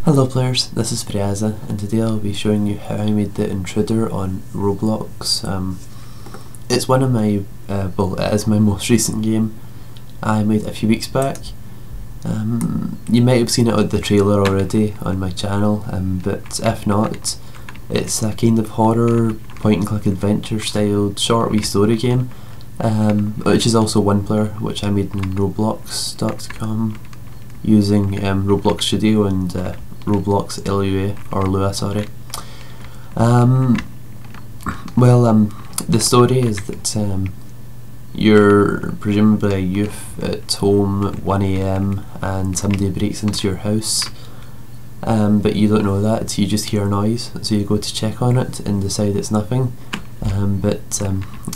Hello players, this is Friaza, and today I'll be showing you how I made the Intruder on Roblox. It's one of my, well, it is my most recent game. I made it a few weeks back. You might have seen it on the trailer already on my channel, but if not, it's a kind of horror, point and click adventure styled short wee story game, which is also one player, which I made in Roblox.com using Roblox Studio and Rblx Lua, or Lua, sorry. The story is that you're presumably a youth at home at 1 AM and somebody breaks into your house, but you don't know that, you just hear a noise, so you go to check on it and decide it's nothing. But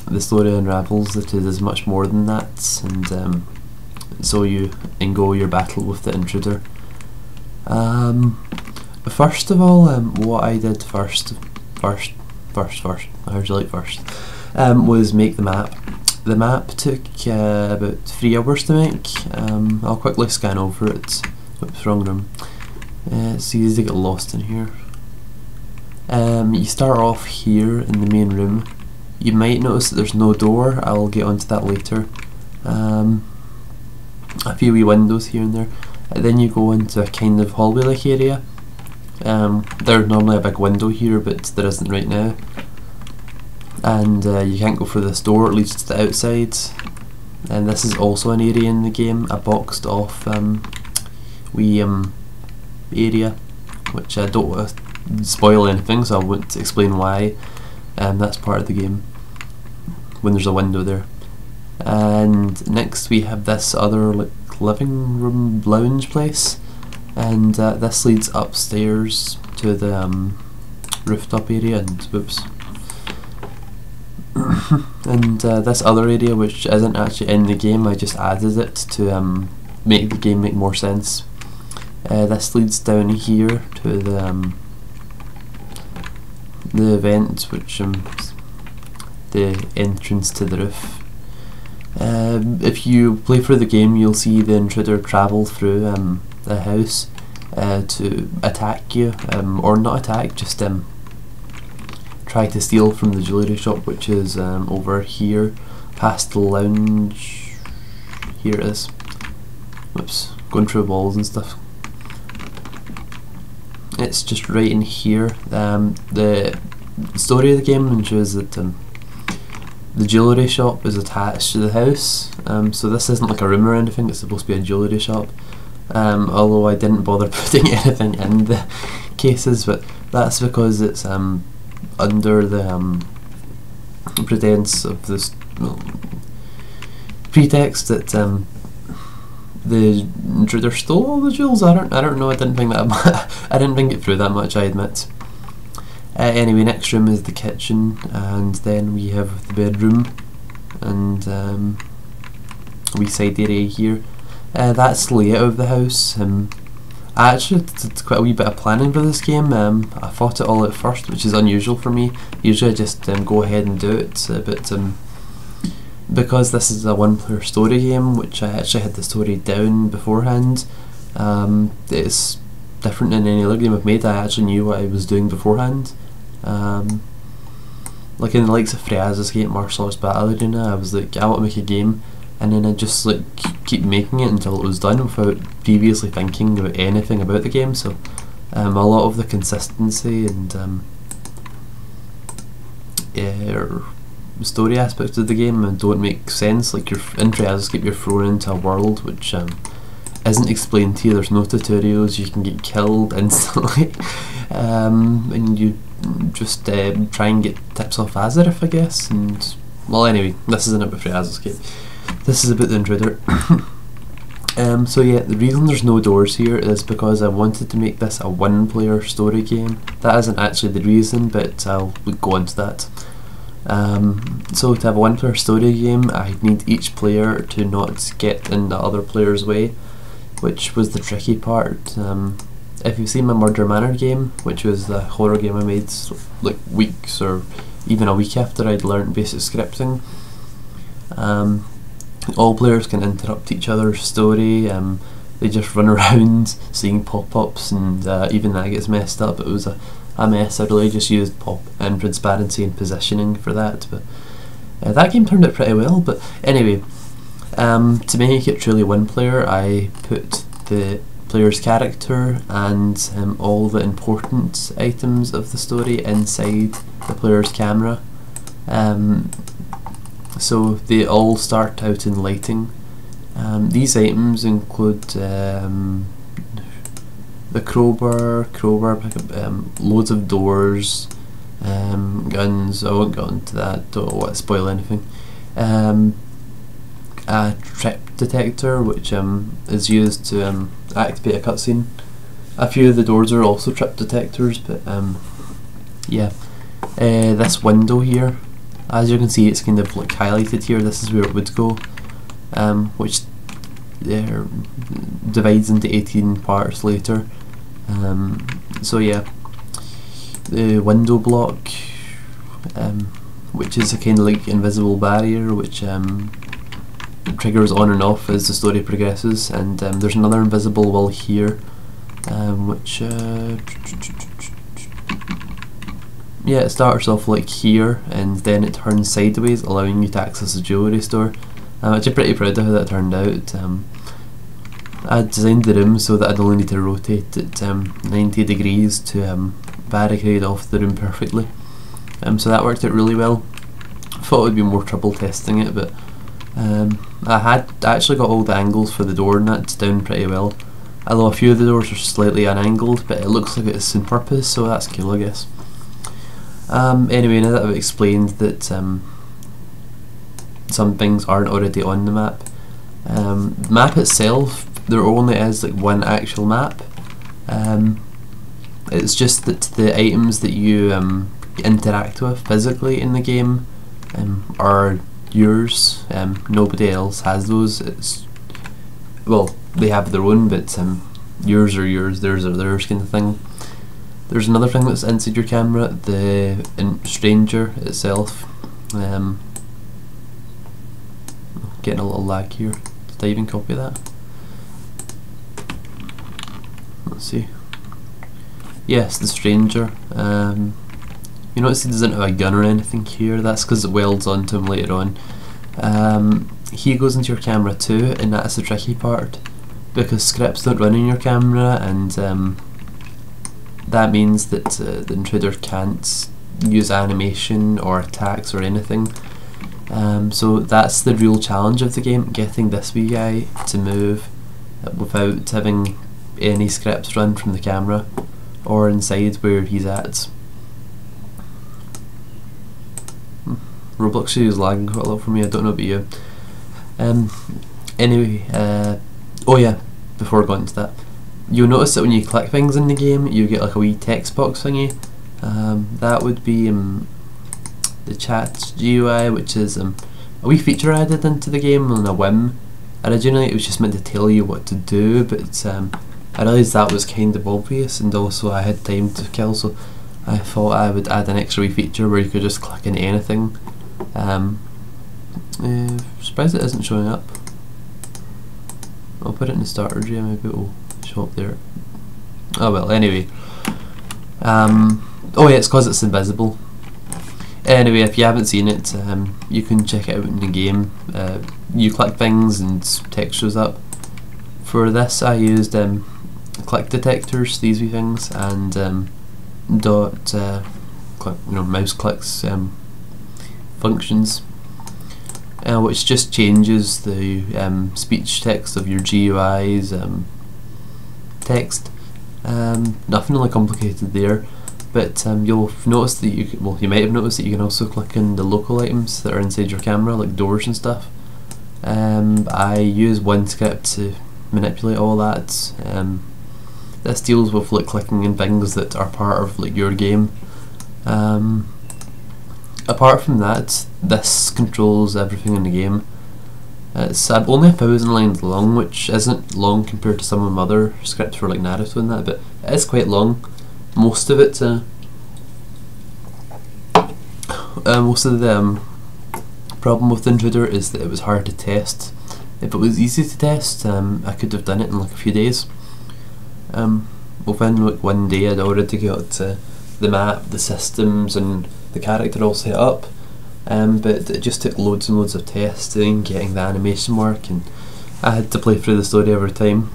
the story unravels that it is much more than that, and so you go your battle with the intruder. First of all, what I did first, I heard you like first, was make the map. The map took about 3 hours to make. I'll quickly scan over it. Oops, wrong room. It's easy to get lost in here. You start off here in the main room. You might notice that there's no door. I'll get onto that later. A few wee windows here and there. Then you go into a kind of hallway-like area. There's normally a big window here, but there isn't right now. And you can't go through this door, it leads to the outside. And this is also an area in the game, a boxed off wee area, which I don't want to spoil anything, so I won't explain why. That's part of the game, when there's a window there. And next we have this other living room lounge place, and this leads upstairs to the rooftop area, and whoops. And this other area, which isn't actually in the game, I just added it to make the game make more sense. This leads down here to the event, which the entrance to the roof. If you play through the game, you'll see the intruder travel through the house to attack you, or not attack, just try to steal from the jewellery shop, which is over here, past the lounge. Here it is. Whoops, going through walls and stuff. It's just right in here. The story of the game ensures that the jewellery shop is attached to the house, so this isn't like a room or anything, it's supposed to be a jewellery shop. Although I didn't bother putting anything in the cases, but that's because it's under the pretense of this pretext that the intruder stole all the jewels. I don't know. I didn't think that. I didn't think it through that much, I admit. Anyway, next room is the kitchen, and then we have the bedroom, and a wee side area here. That's the layout of the house. I actually did quite a wee bit of planning for this game. I thought it all out first, which is unusual for me. Usually I just go ahead and do it, but because this is a one-player story game, which I actually had the story down beforehand, it's different than any other game I've made. I actually knew what I was doing beforehand. Like in the likes of Friaza's game, Martial Arts Battle Arena, I was like, I want to make a game, and then I just like keep making it until it was done without previously thinking about anything about the game. So a lot of the consistency and story aspects of the game don't make sense. Like you're in Friaza's game, you're thrown into a world which isn't explained to you. There's no tutorials, you can get killed instantly, and you just try and get tips off Azareth, I guess. And well, anyway, this isn't about Friaza's game. This is about the intruder. So yeah, the reason there's no doors here is because I wanted to make this a one-player story game. That isn't actually the reason, but I'll go into that. So to have a one-player story game, I need each player to not get in the other player's way, which was the tricky part. If you've seen my Murder Manor game, which was the horror game I made like weeks or even a week after I'd learned basic scripting, all players can interrupt each other's story. they just run around seeing pop-ups, and even that gets messed up. It was a mess. I really just used pop and transparency and positioning for that, but that game turned out pretty well. But anyway, to make it truly one player, I put the player's character and all the important items of the story inside the player's camera. So they all start out in lighting. These items include the crowbar, loads of doors, guns. I won't go into that, don't want to spoil anything. A trip detector, which is used to activate a cutscene. A few of the doors are also trip detectors, but yeah. This window here, as you can see, it's kind of like highlighted here. This is where it would go, which divides into 18 parts later. So yeah, the window block, which is a kind of like invisible barrier, which triggers on and off as the story progresses. And there's another invisible wall here, which yeah, it starts off like here and then it turns sideways, allowing you to access a jewellery store. I'm actually pretty proud of how that turned out. I designed the room so that I'd only need to rotate it 90 degrees to barricade off the room perfectly. So that worked out really well. Thought it would be more trouble testing it, but I actually got all the angles for the door and that's down pretty well. Although a few of the doors are slightly unangled, but it looks like it's on purpose, so that's cool, I guess. Anyway, now that I've explained that some things aren't already on the map, the map itself, there only is like one actual map. It's just that the items that you interact with physically in the game are yours. Nobody else has those. It's, well, they have their own, but yours are yours, theirs are theirs, kind of thing. There's another thing that's inside your camera, the stranger itself. Getting a little lag here. Did I even copy that? Let's see. Yes, the stranger. You notice he doesn't have a gun or anything here. That's because it welds onto him later on. He goes into your camera too, and that's the tricky part, because scripts don't run in your camera, and that means that the intruder can't use animation or attacks or anything. So that's the real challenge of the game, getting this wee guy to move without having any scripts run from the camera or inside where he's at. Roblox is lagging quite a lot for me, I don't know about you. Anyway, oh yeah, before going into that, you'll notice that when you click things in the game you get like a wee text box thingy. That would be the chat GUI, which is a wee feature added into the game on a whim. Originally it was just meant to tell you what to do, but I realised that was kind of obvious, and also I had time to kill, so I thought I would add an extra wee feature where you could just click into anything. Surprised it isn't showing up. I'll put it in the starter area, maybe it will show up there. Oh well, anyway. Oh yeah, it's because it's invisible. Anyway, if you haven't seen it, you can check it out in the game. You click things and text shows up. For this I used click detectors, these wee things, and mouse clicks functions, which just changes the speech text of your GUI's text. Nothing really complicated there, but you'll notice that you might have noticed that you can also click in the local items that are inside your camera, like doors and stuff. I use one script to manipulate all that. This deals with like clicking in things that are part of like your game. Apart from that, this controls everything in the game. It's only 1,000 lines long, which isn't long compared to some of my other scripts for like Naruto and that, but it is quite long. Most of it, most of the problem with Intruder is that it was hard to test, if it was easy to test, I could have done it in like a few days. Within like one day I'd already got the map, the systems and the character all set up, but it just took loads and loads of testing, getting the animation work, and I had to play through the story every time.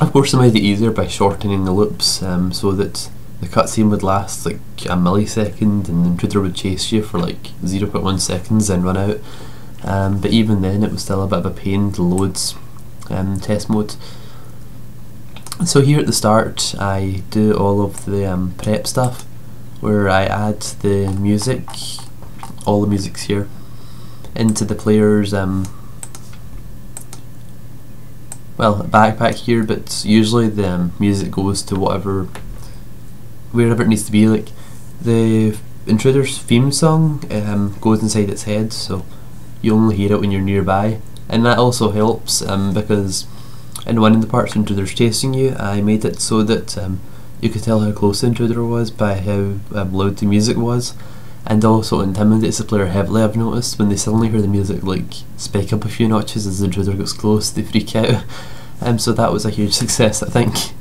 Of course I made it easier by shortening the loops so that the cutscene would last like a millisecond and the intruder would chase you for like 0.1 seconds and run out. But even then it was still a bit of a pain to load test mode. So here at the start I do all of the prep stuff, where I add the music, all the music's here, into the player's backpack here, but usually the music goes to wherever it needs to be. Like the intruder's theme song goes inside its head, so you only hear it when you're nearby, and that also helps because in one of the parts intruder's chasing you, I made it so that you could tell how close the intruder was by how loud the music was, and also intimidates the player heavily. I've noticed when they suddenly hear the music like spike up a few notches as the intruder gets close, they freak out. So that was a huge success, I think.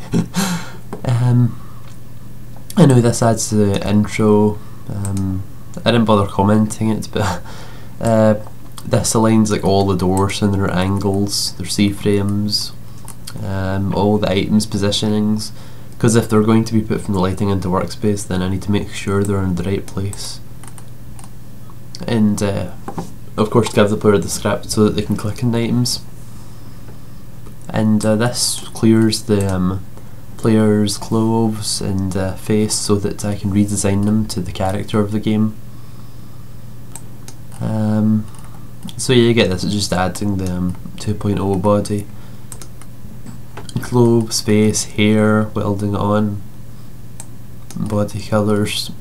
I know this adds to the intro. I didn't bother commenting it, but this aligns like all the doors and their angles, their C-frames, all the items positionings, because if they're going to be put from the lighting into workspace, then I need to make sure they're in the right place. And of course give the player the script so that they can click on the items. And this clears the player's clothes and face so that I can redesign them to the character of the game. So yeah, you get this, it's just adding the 2.0 body, clothes, face, hair, welding it on, body colours.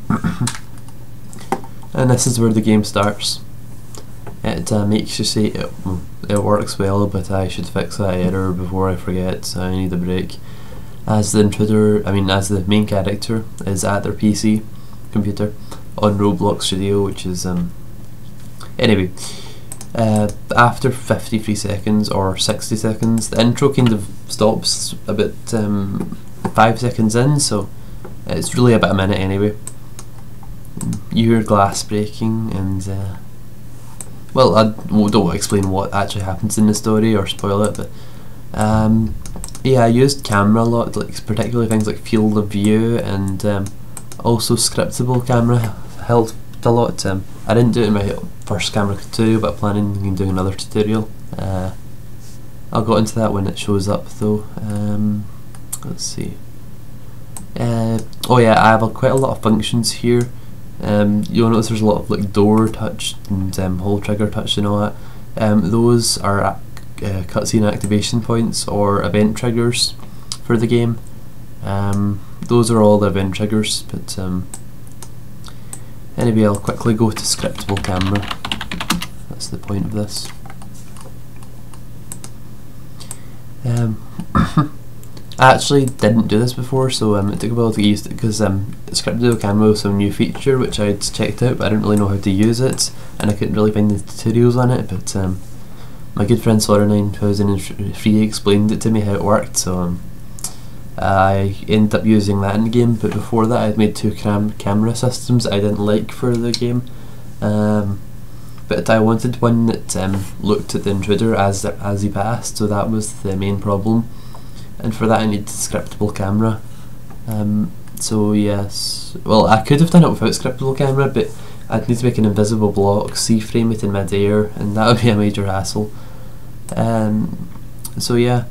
And this is where the game starts. It makes you say it works well, but I should fix that error before I forget, so I need a break. As the main character is at their PC computer on Roblox Studio, which is anyway. After 53 seconds or 60 seconds, the intro kind of stops about 5 seconds in, so it's really about a minute anyway. You hear glass breaking, and well, I don't explain what actually happens in the story or spoil it, but yeah, I used camera a lot, like particularly things like field of view, and also scriptable camera helped a lot. I didn't do it in my first camera tutorial, but I'm planning on doing another tutorial. I'll go into that when it shows up though. Let's see. Oh yeah, I have quite a lot of functions here. You'll notice there's a lot of like door touch and hold trigger touch and all that. Those are cutscene activation points or event triggers for the game. Those are all the event triggers, but anyway, I'll quickly go to scriptable camera. That's the point of this. I actually didn't do this before, so it took a while to get used to it, because scriptable camera was some new feature which I'd checked out, but I didn't really know how to use it, and I couldn't really find the tutorials on it, but my good friend Sora9000 explained it to me how it worked, so I ended up using that in the game. But before that I'd made two camera systems I didn't like for the game, but I wanted one that looked at the intruder as he passed, so that was the main problem, and for that I needed scriptable camera. So yes, well, I could have done it without scriptable camera, but I'd need to make an invisible block, C-frame it in mid-air, and that would be a major hassle. So yeah,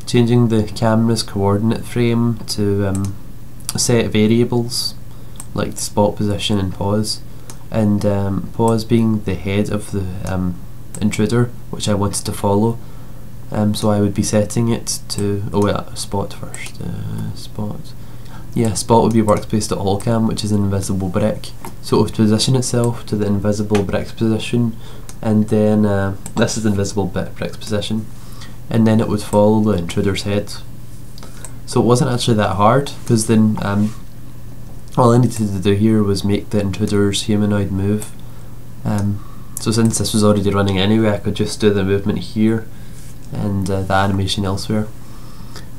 changing the camera's coordinate frame to set variables like the spot position and pause, and pause being the head of the intruder, which I wanted to follow. So I would be setting it to, spot first, spot. Yeah, spot would be workspace.allCam, which is an invisible brick. So it would position itself to the invisible brick's position, and then this is the invisible brick's position, and then it would follow the intruder's head. So it wasn't actually that hard, because then all I needed to do here was make the intruder's humanoid move. So since this was already running anyway, I could just do the movement here, and the animation elsewhere.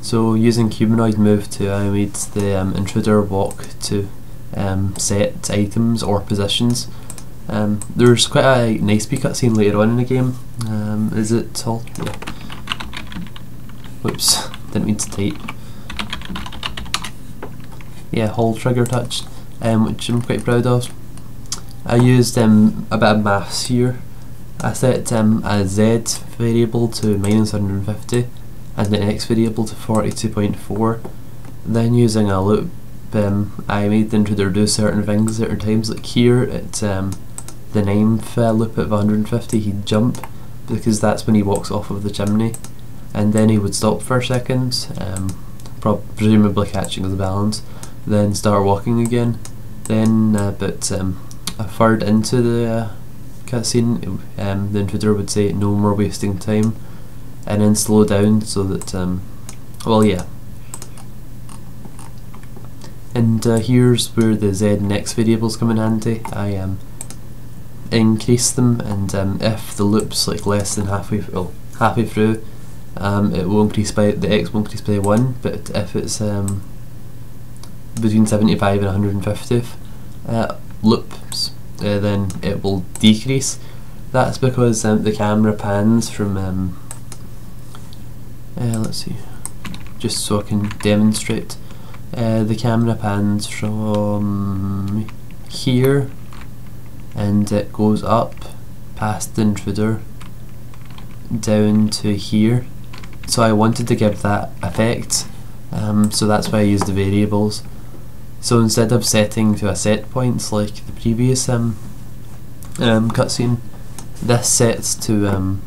So using humanoid move to animate the intruder walk to set items or positions. There's quite a nice cutscene later on in the game. Is it all? Yeah. Whoops, didn't mean to type. Yeah, hold trigger touch, which I'm quite proud of. I used a bit of maths here. I set a Z variable to -150 and the X variable to 42.4. Then using a loop, I made the intruder do certain things at certain times. Like here, at the 9th loop at 150, he'd jump because that's when he walks off of the chimney, and then he would stop for a second, presumably catching his balance, then start walking again. Then about a third into the cutscene, the intruder would say no more wasting time, and then slow down so that well, yeah. And here's where the Z and X variables come in handy. I increase them, and if the loop's like less than halfway through, it will increase by, the X will increase by 1, but if it's between 75 and 150 loops, then it will decrease. That's because the camera pans from let's see, just so I can demonstrate. The camera pans from here and it goes up past the intruder down to here. So I wanted to give that effect, so that's why I used the variables. So instead of setting to a set points like the previous cutscene, this sets to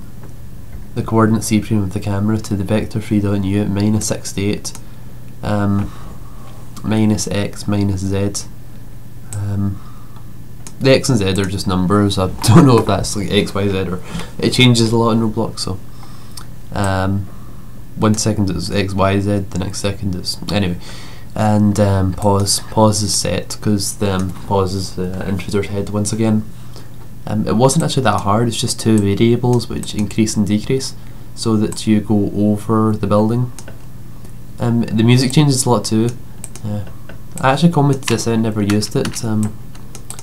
the coordinate C-frame of the camera to the vector 3.u at -68, minus X, minus Z. The X and Z are just numbers. I don't know if that's like X, Y, Z, or it changes a lot in Roblox. So 1 second it's X, Y, Z, the next second is anyway. And pause is set because pauses the intruder's head once again. It wasn't actually that hard. It's just two variables which increase and decrease so that you go over the building. The music changes a lot too. I actually commented this out, never used it.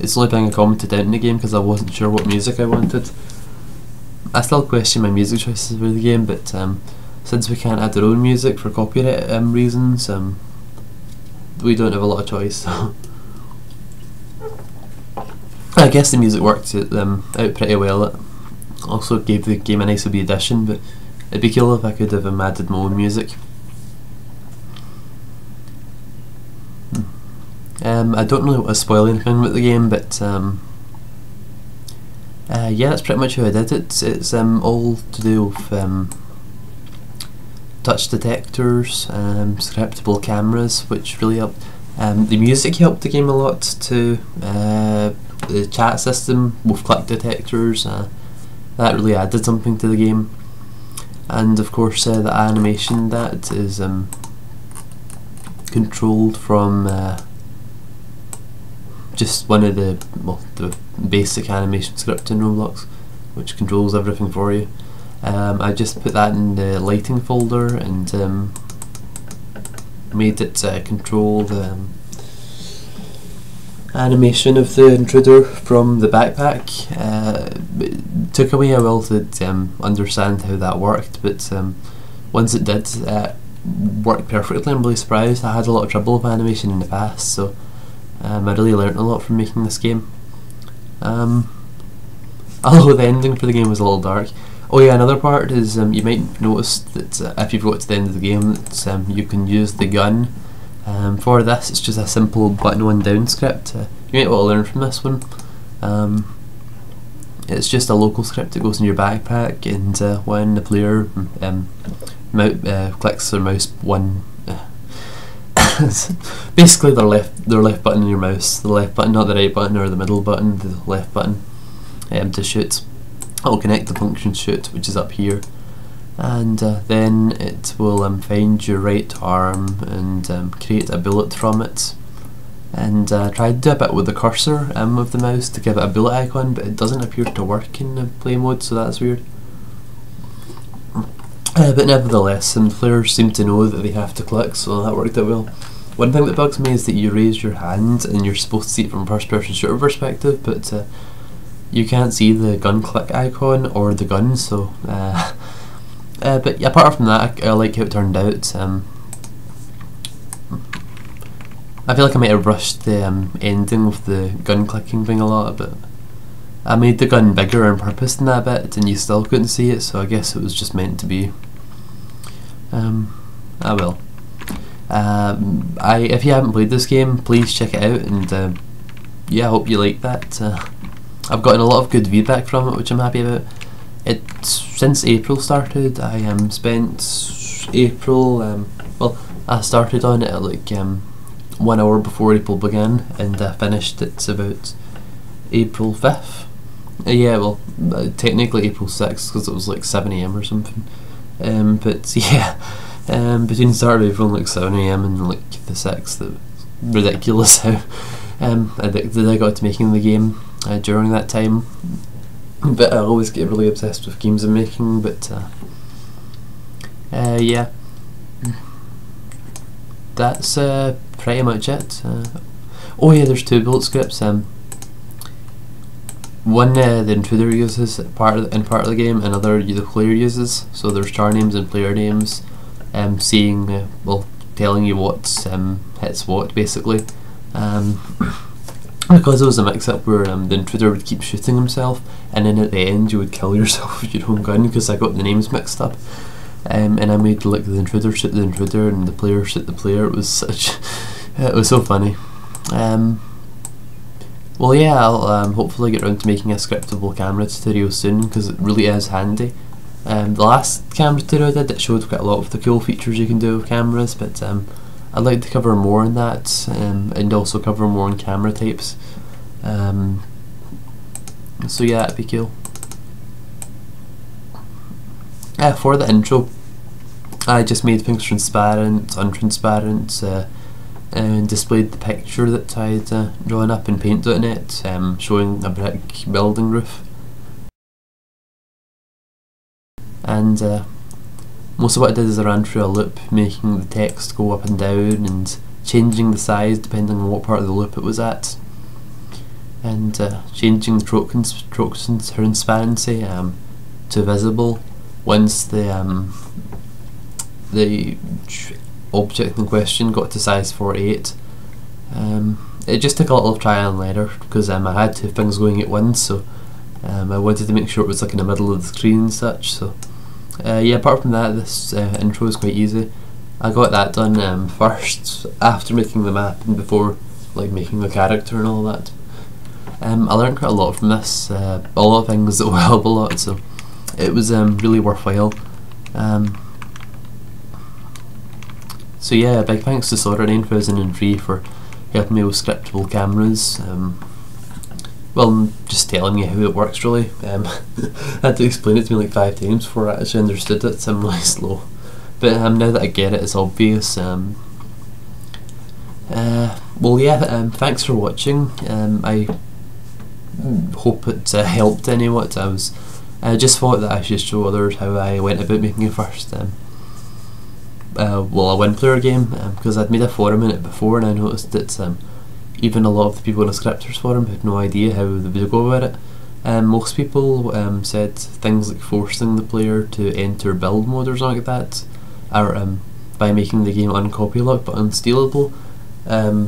It's the only thing I commented out in the game because I wasn't sure what music I wanted. I still question my music choices for the game, but since we can't add our own music for copyright reasons, we don't have a lot of choice. So I guess the music worked out pretty well. It also gave the game a nice wee addition, but it'd be cool if I could have added my own music. I don't really want to spoil anything about the game, but yeah, that's pretty much how I did it. It's all to do with touch detectors, scriptable cameras, which really helped. The music helped the game a lot too. The chat system with click detectors, that really added something to the game. And of course the animation, that is controlled from just one of the basic animation script in Roblox, which controls everything for you. I just put that in the lighting folder and made it control the animation of the intruder from the backpack. It took me a while to understand how that worked, but once it did, it worked perfectly. I'm really surprised. I had a lot of trouble with animation in the past, so I really learnt a lot from making this game. Although the ending for the game was a little dark. Oh yeah, another part is you might notice that if you've got to the end of the game, that you can use the gun. For this, it's just a simple button 1 down script. You might want to learn from this one. It's just a local script that goes in your backpack, and when the player clicks their mouse basically their left button in your mouse, the left button, not the right button or the middle button, the left button, to shoot. It'll connect the function shoot, which is up here, and then it will find your right arm and create a bullet from it, and try to do a bit with the cursor of the mouse to give it a bullet icon, but it doesn't appear to work in the play mode, so that's weird. But nevertheless, some players seem to know that they have to click, so that worked out well. One thing that bugs me is that you raise your hand and you're supposed to see it from a first person shooter perspective, but you can't see the gun click icon or the gun, so but apart from that, I like how it turned out. I feel like I might have rushed the ending with the gun clicking thing a lot, but I made the gun bigger on purpose in that bit and you still couldn't see it, so I guess it was just meant to be. Well. If you haven't played this game, please check it out, and yeah, I hope you like that. I've gotten a lot of good feedback from it, which I'm happy about. Since April started, I spent April, well, I started on it at like 1 hour before April began, and I finished it about April 5th. Yeah, well, technically April 6th, because it was like 7 AM or something. But yeah, between the start of April and like 7 AM and like the 6th, it was ridiculous how addicted I got to making the game during that time. But I always get really obsessed with games I'm making, but yeah, that's pretty much it. Oh yeah, there's 2 bullet scripts. One the Intruder uses in part of the game, another the player uses. So there's char names and player names, saying well, telling you what hits what basically. Because it was a mix-up where the Intruder would keep shooting himself, and then at the end you would kill yourself with your own gun, because I got the names mixed up. And I made like the Intruder shoot the Intruder and the player shoot the player. It was such, it was so funny. Well yeah, I'll hopefully get around to making a scriptable camera tutorial soon, because it really is handy. The last camera tutorial I did, it showed quite a lot of the cool features you can do with cameras, but I'd like to cover more on that, and also cover more on camera types. So yeah, that'd be cool. For the intro, I just made things transparent, untransparent, and displayed the picture that I'd drawn up in paint.net, showing a brick building roof. And most of what I did is I ran through a loop, making the text go up and down and changing the size depending on what part of the loop it was at, and changing the stroke transparency to visible once the object in question got to size 48. It just took a little trial and error, because I had 2 things going at once, so I wanted to make sure it was like in the middle of the screen and such. So yeah, apart from that, this intro is quite easy. I got that done first, after making the map and before like making the character and all that. I learned quite a lot from this, a lot of things that will help a lot, so it was really worthwhile. So yeah, big thanks to Sora9003 for helping me with scriptable cameras. Well, I'm just telling you how it works really. I had to explain it to me like 5 times before I actually understood it, so I'm really slow. But now that I get it, it's obvious. Well yeah, thanks for watching. I hope it helped anyway. I just thought that I should show others how I went about making it first. Well, a 1-player game, because I'd made a forum in it before, and I noticed that even a lot of the people in the scripters forum had no idea how they would go about it. Most people said things like forcing the player to enter build mode or something like that, or by making the game uncopylock but unstealable,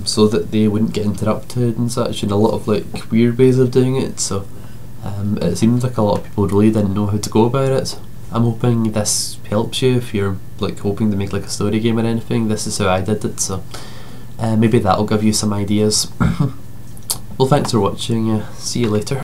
so that they wouldn't get interrupted and such, and a lot of like weird ways of doing it. So it seemed like a lot of people really didn't know how to go about it. I'm hoping this helps you if you're like hoping to make like a story game or anything. This is how I did it, so maybe that'll give you some ideas. Well, thanks for watching. See you later.